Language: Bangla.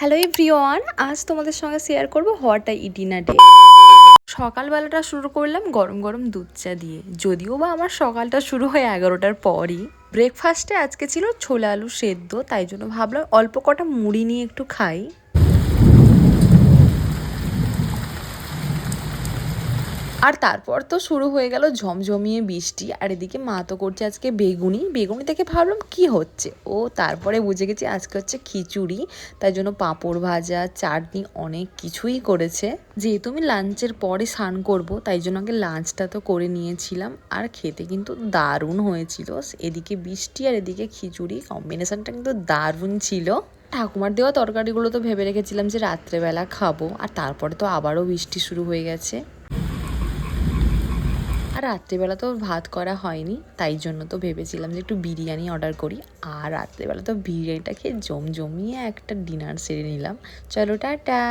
হ্যালো এভরিওয়ান, আজ তোমাদের সঙ্গে শেয়ার করব what I eat in a day. সকালবেলাটা শুরু করলাম গরম গরম দুধ চা দিয়ে, যদিও বা আমার সকালটা শুরু হয় 11টার পরই। ব্রেকফাস্টে আজকে ছিল ছোলা আলু সেদ্ধ, তাই জন্য ভাবলাম অল্প কটা মুড়ি নিয়ে একটু খাই। আর তারপর তো শুরু হয়ে গেল ঝমঝমিয়ে বৃষ্টি, আর এদিকে মা তো করছে আজকে বেগুনি বেগুনি থেকে ভাবলাম কি হচ্ছে, ও তারপরে বুঝে গেছি আজকে হচ্ছে খিচুড়ি। তাই জন্য পাঁপড় ভাজা চাটনি অনেক কিছুই করেছে। যেহেতু আমি লাঞ্চের পরে স্নান করব, তাই জন্য আগে লাঞ্চটা তো করে নিয়েছিলাম। আর খেতে কিন্তু দারুণ হয়েছিল। এদিকে বৃষ্টি আর এদিকে খিচুড়ি, কম্বিনেশনটা কিন্তু দারুণ ছিল। ঠাকুমার দেওয়া তরকারিগুলো তো ভেবে রেখেছিলাম যে রাত্রেবেলা খাবো, আর তারপরে তো আবারও বৃষ্টি শুরু হয়ে গেছে। আর রাত্রিবেলা তো ভাত করা হয়নি, তাই জন্য তো ভেবেছিলাম যে একটু বিরিয়ানি অর্ডার করি। আর রাত্রিবেলা তো বিরিয়ানিটা খেয়ে জমিয়ে একটা ডিনার সেরে নিলাম। চলো টাটা।